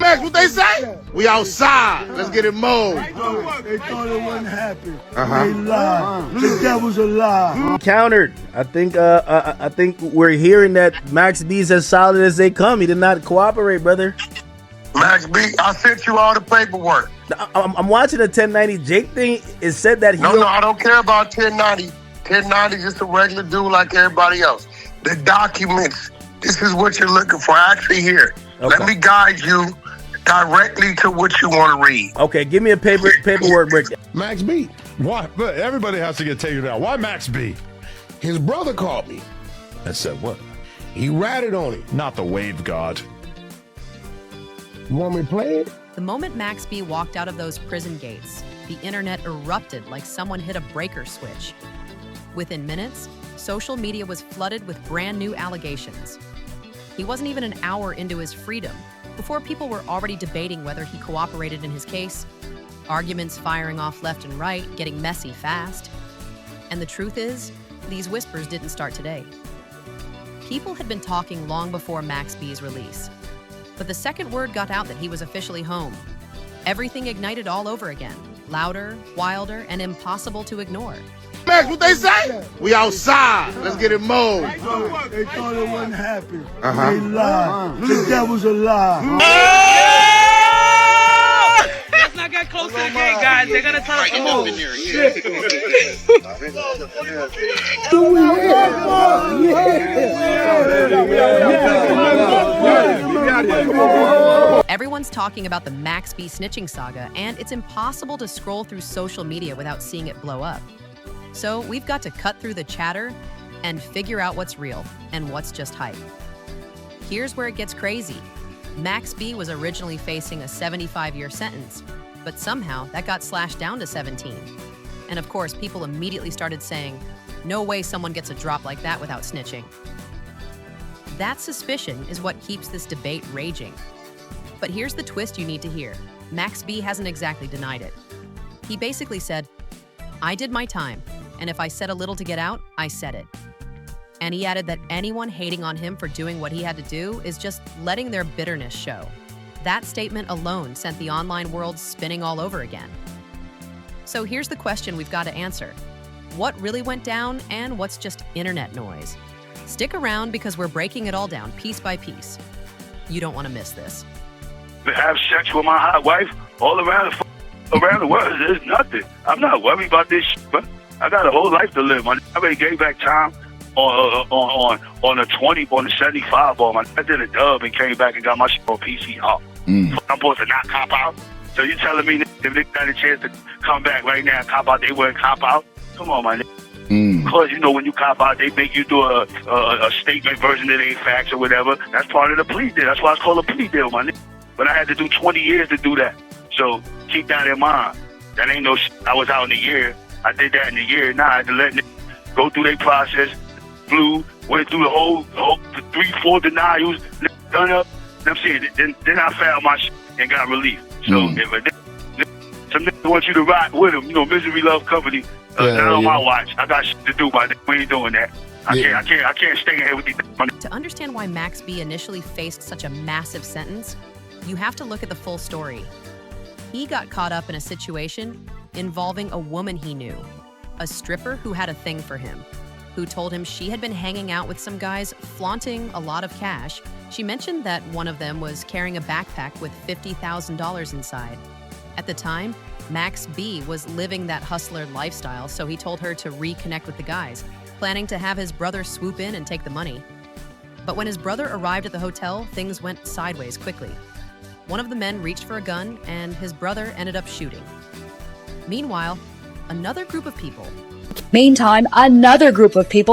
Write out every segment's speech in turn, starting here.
Max, what they say? We outside. Let's get it mowed. They thought it wouldn't happen. They lied. The devil's a lie. Countered. I think we're hearing that Max B's as solid as they come. He did not cooperate, brother. Max B, I sent you all the paperwork. I'm watching the 1090 Jake thing. It said that he No, I don't care about 1090. 1090 is just a regular dude like everybody else. The documents, this is what you're looking for. Actually, here, let me guide you directly to what you want to read. Okay, give me a paperwork breakdown. Max B. Why? But everybody has to get taken down. Why Max B? His brother called me. And said what? He ratted on him. Not the wave god. You want me to play it? The moment Max B walked out of those prison gates, the internet erupted like someone hit a breaker switch. Within minutes, social media was flooded with brand new allegations. He wasn't even an hour into his freedom before people were already debating whether he cooperated in his case, arguments firing off left and right, getting messy fast. And the truth is, these whispers didn't start today. People had been talking long before Max B's release. But the second word got out that he was officially home, everything ignited all over again, louder, wilder, and impossible to ignore. Max, what they say? We outside. Let's get it mowed. They thought it wouldn't happen. They lied. The devil's a lie. Let's not get close to the gate, guys. They're gonna tell us to move. Everyone's talking about the Max B snitching saga, and it's impossible to scroll through social media without seeing it blow up. So we've got to cut through the chatter and figure out what's real and what's just hype. Here's where it gets crazy. Max B was originally facing a 75-year sentence, but somehow that got slashed down to 17. And of course, people immediately started saying, no way someone gets a drop like that without snitching. That suspicion is what keeps this debate raging. But here's the twist you need to hear. Max B hasn't exactly denied it. He basically said, I did my time, and if I said a little to get out, I said it. And he added that anyone hating on him for doing what he had to do is just letting their bitterness show. That statement alone sent the online world spinning all over again. So here's the question we've got to answer. What really went down and what's just internet noise? Stick around because we're breaking it all down piece by piece. You don't want to miss this. Have sex with my hot wife all around the world. There's nothing. I'm not worried about this shit, but I got a whole life to live. I already gave back time on a 20, on a 75 ball. I did a dub and came back and got my shit on PCR. I'm supposed to not cop out. So you telling me if they got a chance to come back right now and cop out, they wouldn't cop out? Come on, my nigga. Because, you know, when you cop out, they make you do a statement version that ain't facts or whatever. That's part of the plea deal. That's why it's called a plea deal, my nigga. But I had to do 20 years to do that. So keep that in mind. That ain't no shit. I was out in a year. I did that in a year. Nah, I had to let niggas go through their process. Went through the whole 3-4 denials. Done up. I'm saying, then I found my shit and got relief. So if some niggas want you to ride with them, you know, misery love company. Not on my watch. I got shit to do, my nigga. We ain't doing that. I can't stay in here with these niggas. To understand why Max B initially faced such a massive sentence, you have to look at the full story. He got caught up in a situation involving a woman he knew, a stripper who had a thing for him, who told him she had been hanging out with some guys flaunting a lot of cash. She mentioned that one of them was carrying a backpack with $50,000 inside. At the time, Max B was living that hustler lifestyle, so he told her to reconnect with the guys, planning to have his brother swoop in and take the money. But when his brother arrived at the hotel, things went sideways quickly. One of the men reached for a gun, and his brother ended up shooting. Meanwhile, another group of people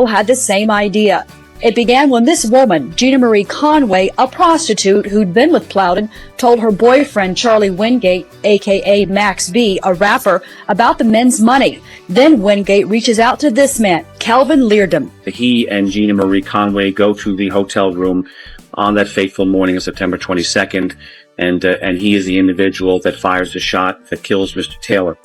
had the same idea. It began when this woman, Gina Marie Conway, a prostitute who'd been with Plowden, told her boyfriend Charlie Wingate, aka Max B, a rapper, about the men's money. Then Wingate reaches out to this man, Calvin Leardom. He and Gina Marie Conway go to the hotel room on that fateful morning of September 22nd, and he is the individual that fires the shot that kills Mr. Taylor.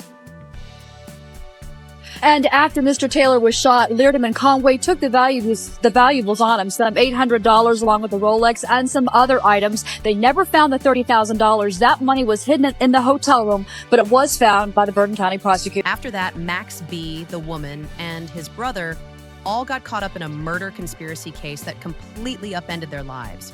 And after Mr. Taylor was shot, Leardom and Conway took the valuables on him, some $800 along with the Rolex and some other items. They never found the $30,000. That money was hidden in the hotel room, but it was found by the Bergen County prosecutor. After that, Max B., the woman, and his brother all got caught up in a murder conspiracy case that completely upended their lives.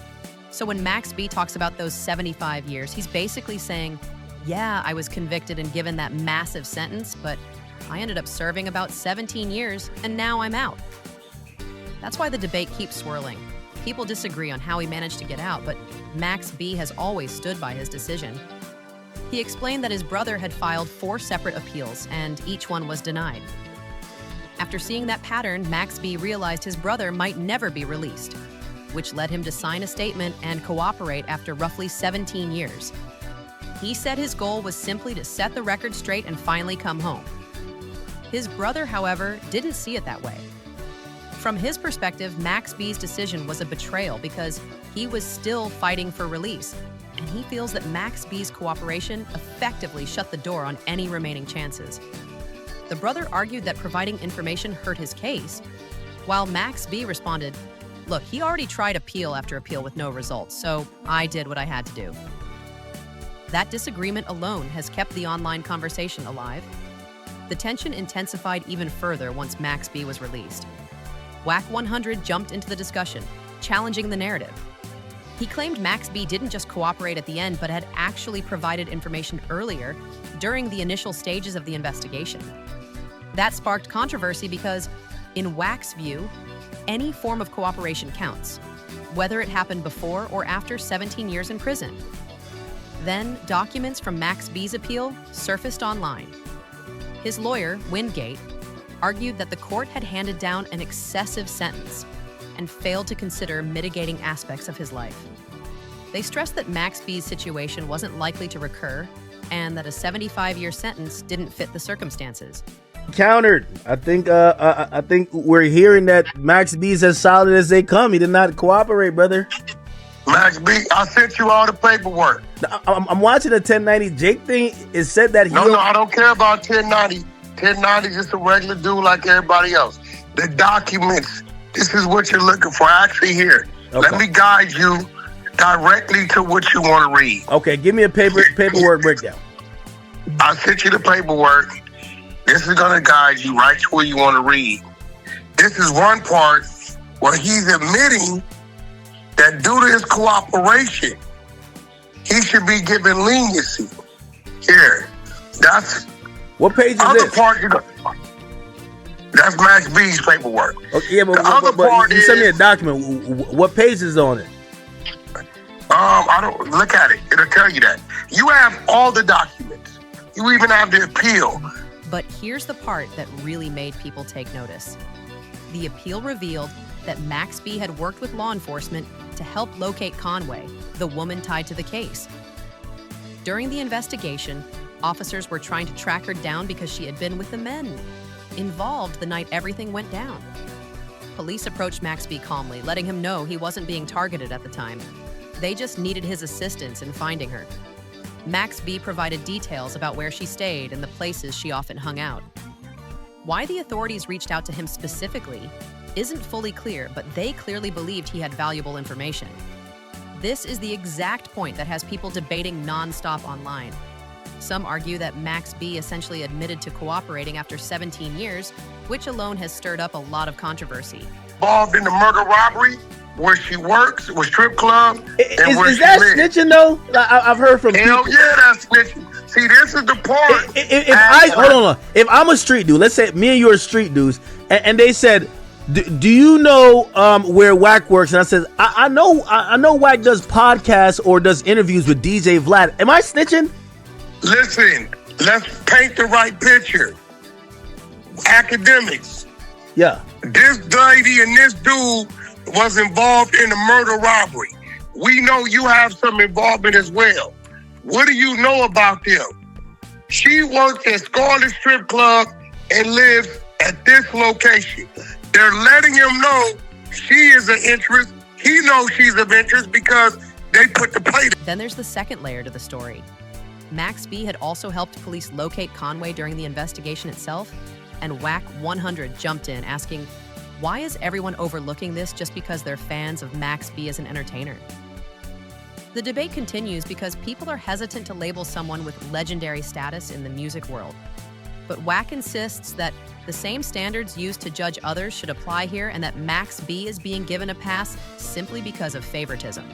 So when Max B. talks about those 75 years, he's basically saying, yeah, I was convicted and given that massive sentence, but I ended up serving about 17 years, and now I'm out. That's why the debate keeps swirling. People disagree on how he managed to get out, but Max B. has always stood by his decision. He explained that his brother had filed 4 separate appeals, and each one was denied. After seeing that pattern, Max B. realized his brother might never be released, which led him to sign a statement and cooperate after roughly 17 years. He said his goal was simply to set the record straight and finally come home. His brother, however, didn't see it that way. From his perspective, Max B.'s decision was a betrayal because he was still fighting for release, and he feels that Max B.'s cooperation effectively shut the door on any remaining chances. The brother argued that providing information hurt his case, while Max B. responded, look, he already tried appeal after appeal with no results, so I did what I had to do. That disagreement alone has kept the online conversation alive. The tension intensified even further once Max B. was released. Wack 100 jumped into the discussion, challenging the narrative. He claimed Max B. didn't just cooperate at the end, but had actually provided information earlier during the initial stages of the investigation. That sparked controversy because, in Wack's view, any form of cooperation counts, whether it happened before or after 17 years in prison. Then, documents from Max B.'s appeal surfaced online. His lawyer, Wingate, argued that the court had handed down an excessive sentence and failed to consider mitigating aspects of his life. They stressed that Max B.'s situation wasn't likely to recur and that a 75-year sentence didn't fit the circumstances. Countered. I think we're hearing that Max B's as solid as they come. He did not cooperate, brother. Max B., I sent you all the paperwork. I'm watching the 1090 Jake thing. It said that he... No, I don't care about 1090. 1090 is just a regular dude like everybody else. The documents, this is what you're looking for. Actually here. Okay. Let me guide you directly to what you want to read. Okay, give me a paperwork breakdown. I sent you the paperwork. This is going to guide you right to where you want to read. This is one part where he's admitting that due to his cooperation, he should be given leniency. Here, that's... What page is other this? Part, that's Max B's paperwork. Okay, yeah, but you sent me a document. What page is on it? I don't look at it. It'll tell you that. You have all the documents. You even have the appeal. But here's the part that really made people take notice. The appeal revealed that Max B had worked with law enforcement to help locate Conway, the woman tied to the case. During the investigation, officers were trying to track her down because she had been with the men involved the night everything went down. Police approached Max B calmly, letting him know he wasn't being targeted at the time. They just needed his assistance in finding her. Max B provided details about where she stayed and the places she often hung out. Why the authorities reached out to him specifically isn't fully clear, but they clearly believed he had valuable information. This is the exact point that has people debating nonstop online. Some argue that Max B essentially admitted to cooperating after 17 years, which alone has stirred up a lot of controversy. Involved in the murder robbery, where she works, with strip club, and where is that snitching though? I've heard from Hell people. Yeah, that's snitching. See, this is the part. Hold on. If I'm a street dude, let's say me and you are street dudes, and they said, do you know where Wack works? And I said, I know Wack does podcasts or does interviews with DJ Vlad. Am I snitching? Listen, let's paint the right picture. Academics. Yeah. This lady and this dude was involved in a murder robbery. We know you have some involvement as well. What do you know about them? She works at Scarlet Strip Club and lives at this location. They're letting him know she is an interest. He knows she's of interest because they put the plate. Then there's the second layer to the story. Max B had also helped police locate Conway during the investigation itself, and Wack 100 jumped in, asking, why is everyone overlooking this just because they're fans of Max B as an entertainer? The debate continues because people are hesitant to label someone with legendary status in the music world. But Wack insists that the same standards used to judge others should apply here, and that Max B is being given a pass simply because of favoritism.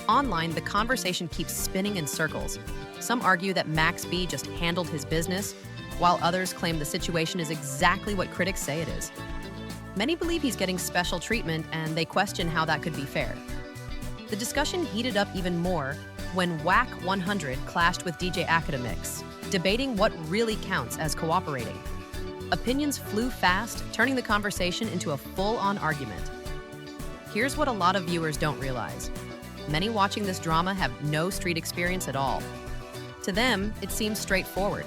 Online, the conversation keeps spinning in circles. Some argue that Max B just handled his business, while others claim the situation is exactly what critics say it is. Many believe he's getting special treatment, and they question how that could be fair. The discussion heated up even more when Wack 100 clashed with DJ Academics, debating what really counts as cooperating. Opinions flew fast, turning the conversation into a full-on argument. Here's what a lot of viewers don't realize. Many watching this drama have no street experience at all. To them, it seems straightforward.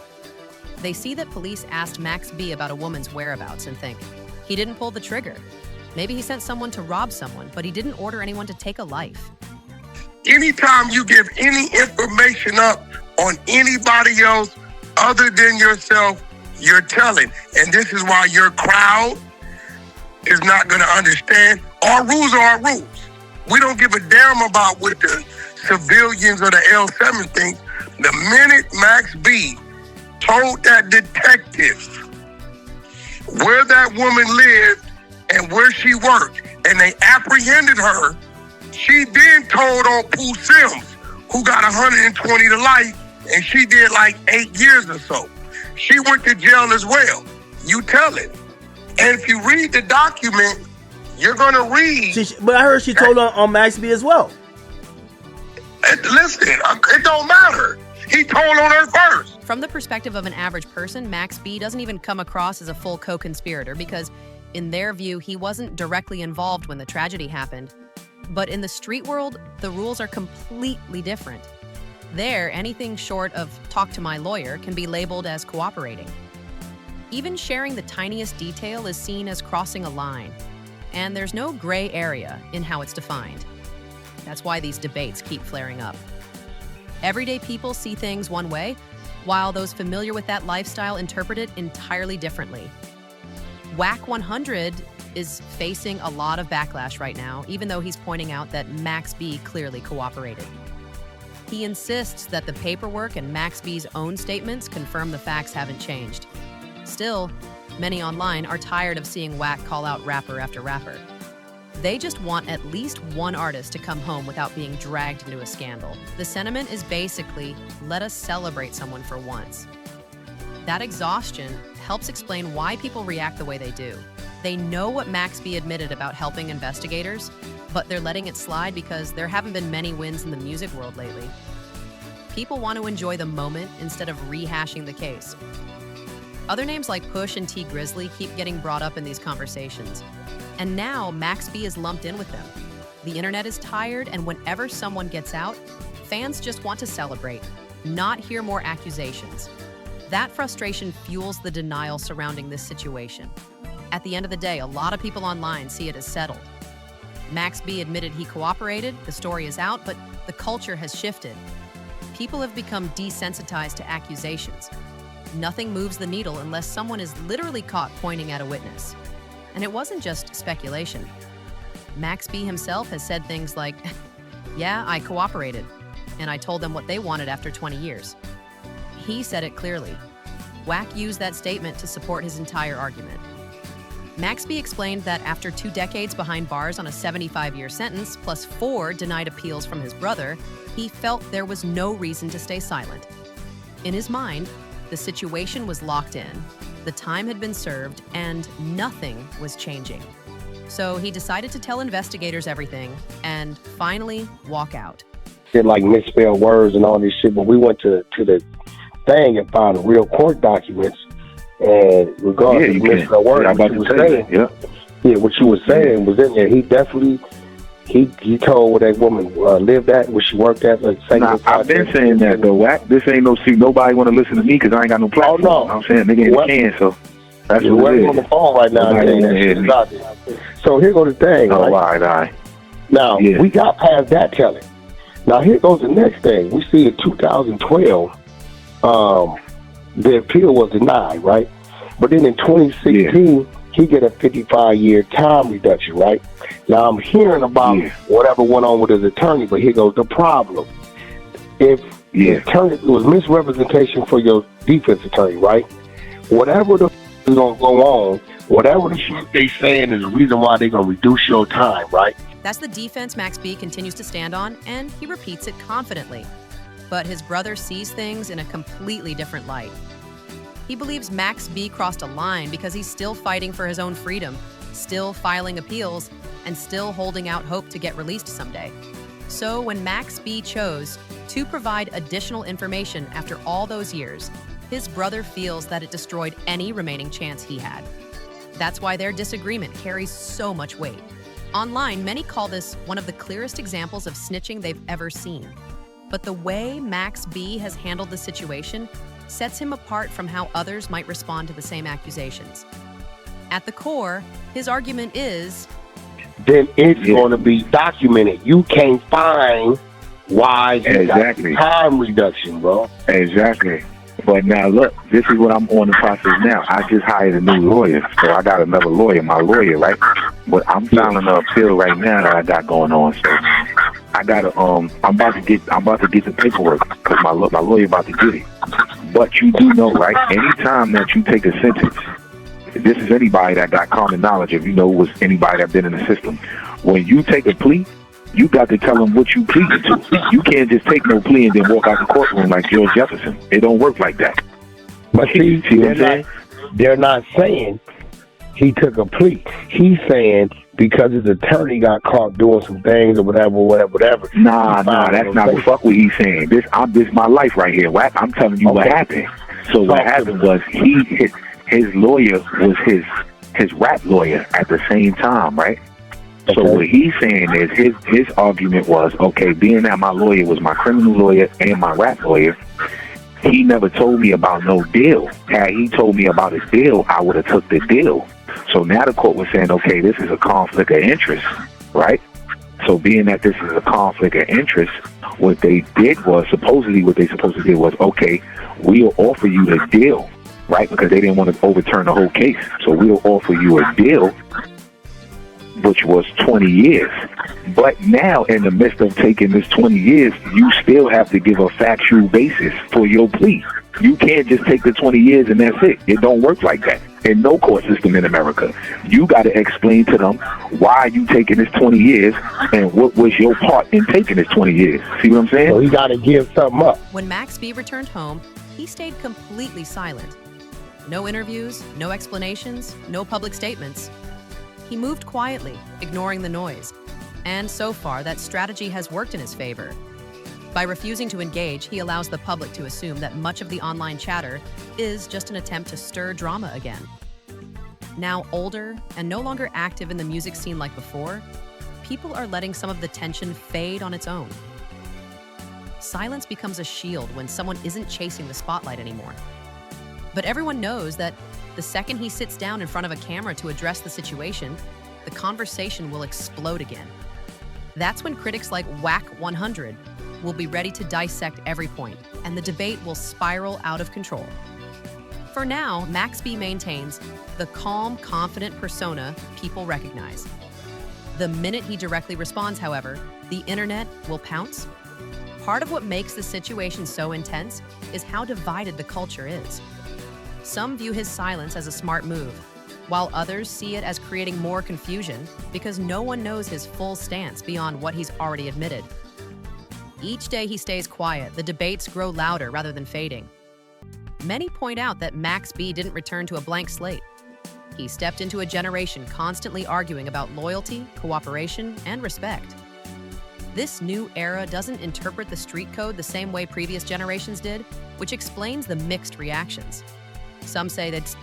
They see that police asked Max B about a woman's whereabouts and think, he didn't pull the trigger. Maybe he sent someone to rob someone, but he didn't order anyone to take a life. Anytime you give any information up on anybody else other than yourself, you're telling. And this is why your crowd is not going to understand. Our rules are our rules. We don't give a damn about what the civilians or the L7 think. The minute Max B told that detective where that woman lived and where she worked, and they apprehended her, she then told on Pooh Sims, who got 120 to life, and she did like 8 years or so. She went to jail as well. You tell it. And if you read the document, you're going to read. But I heard she told on Max B as well. Listen, it don't matter. He told on her first. From the perspective of an average person, Max B doesn't even come across as a full co-conspirator because, in their view, he wasn't directly involved when the tragedy happened. But in the street world, the rules are completely different. There, anything short of talk to my lawyer can be labeled as cooperating. Even sharing the tiniest detail is seen as crossing a line, and there's no gray area in how it's defined. That's why these debates keep flaring up. Everyday people see things one way, while those familiar with that lifestyle interpret it entirely differently. Wack 100 is facing a lot of backlash right now, even though he's pointing out that Max B clearly cooperated. He insists that the paperwork and Max B's own statements confirm the facts haven't changed. Still, many online are tired of seeing Wack call out rapper after rapper. They just want at least one artist to come home without being dragged into a scandal. The sentiment is basically, let us celebrate someone for once. That exhaustion helps explain why people react the way they do. They know what Max B admitted about helping investigators, but they're letting it slide because there haven't been many wins in the music world lately. People want to enjoy the moment instead of rehashing the case. Other names like Push and T Grizzly keep getting brought up in these conversations. And now Max B is lumped in with them. The internet is tired, and whenever someone gets out, fans just want to celebrate, not hear more accusations. That frustration fuels the denial surrounding this situation. At the end of the day, a lot of people online see it as settled. Max B admitted he cooperated, the story is out, but the culture has shifted. People have become desensitized to accusations. Nothing moves the needle unless someone is literally caught pointing at a witness. And it wasn't just speculation. Max B himself has said things like, yeah, I cooperated, and I told them what they wanted after 20 years. He said it clearly. Wack used that statement to support his entire argument. Max B explained that after 2 decades behind bars on a 75-year sentence, plus 4 denied appeals from his brother, he felt there was no reason to stay silent. In his mind, the situation was locked in, the time had been served, and nothing was changing. So he decided to tell investigators everything and finally walk out. They like misspelled words and all this shit, but we went to the thing and found the real court documents. And regardless of misspelled words, what you were saying, what you were saying was in there. He definitely, he told where that woman lived at, where she worked at. I've been saying that though, Wack. This ain't no see. Nobody want to listen to me because I ain't got no platform. Oh, no. I'm saying nigga ain't can, so that's what it is. On the phone right now. So here goes the thing. Oh, all right. Now we got past that telling. Now here goes the next thing. We see in 2012, the appeal was denied, right? But then in 2016, he get a 55-year time reduction, right? Now I'm hearing about whatever went on with his attorney, but here goes the problem. If the attorney, it was misrepresentation for your defense attorney, right? Whatever the is gonna go on, whatever the shit they saying is the reason why they're gonna reduce your time, right? That's the defense Max B continues to stand on, and he repeats it confidently. But his brother sees things in a completely different light. He believes Max B crossed a line because he's still fighting for his own freedom, still filing appeals, and still holding out hope to get released someday. So when Max B chose to provide additional information after all those years, his brother feels that it destroyed any remaining chance he had. That's why their disagreement carries so much weight. Online, many call this one of the clearest examples of snitching they've ever seen. But the way Max B has handled the situation sets him apart from how others might respond to the same accusations. At the core, his argument is, then it's going to be documented. You can't find why he got time reduction, bro. Exactly. But now look, this is what I'm on the process now. I just hired a new lawyer, so I got another lawyer, my lawyer, right? But I'm filing an appeal right now that I got going on. So I gotta I'm about to get the paperwork because my lawyer about to get it. But you do know, right? Anytime that you take a sentence, this is anybody that got common knowledge. If you know, was anybody that been in the system. When you take a plea, you got to tell them what you pleaded to. You can't just take no plea and then walk out the courtroom like George Jefferson. It don't work like that. But see they're not saying he took a plea. He's saying because his attorney got caught doing some things or whatever. Nah, that's not the fuck what he's saying. This is my life right here, Wack. I'm telling you what happened. So what happened was his lawyer was his rap lawyer at the same time, right? So what he's saying is his argument was, okay, being that my lawyer was my criminal lawyer and my rap lawyer, he never told me about no deal. Had he told me about his deal, I would have took the deal. So now the court was saying, okay, this is a conflict of interest, right? So being that this is a conflict of interest, what they did was, supposedly what they supposed to do was, okay, we'll offer you the deal, right? Because they didn't want to overturn the whole case. So we'll offer you a deal, which was 20 years. But now, in the midst of taking this 20 years, you still have to give a factual basis for your plea. You can't just take the 20 years and that's it. It don't work like that. In no court system in America. You got to explain to them why you taking this 20 years and what was your part in taking this 20 years. See what I'm saying? So you got to give something up. When Max B returned home, he stayed completely silent. No interviews, no explanations, no public statements. He moved quietly, ignoring the noise. And so far, that strategy has worked in his favor. By refusing to engage, he allows the public to assume that much of the online chatter is just an attempt to stir drama again. Now older and no longer active in the music scene like before, people are letting some of the tension fade on its own. Silence becomes a shield when someone isn't chasing the spotlight anymore. But everyone knows that the second he sits down in front of a camera to address the situation, the conversation will explode again. That's when critics like Wack 100 will be ready to dissect every point, and the debate will spiral out of control. For now, Max B maintains the calm, confident persona people recognize. The minute he directly responds, however, the internet will pounce. Part of what makes the situation so intense is how divided the culture is. Some view his silence as a smart move, while others see it as creating more confusion because no one knows his full stance beyond what he's already admitted. Each day he stays quiet, the debates grow louder rather than fading. Many point out that Max B didn't return to a blank slate. He stepped into a generation constantly arguing about loyalty, cooperation, and respect. This new era doesn't interpret the street code the same way previous generations did, which explains the mixed reactions. Some say that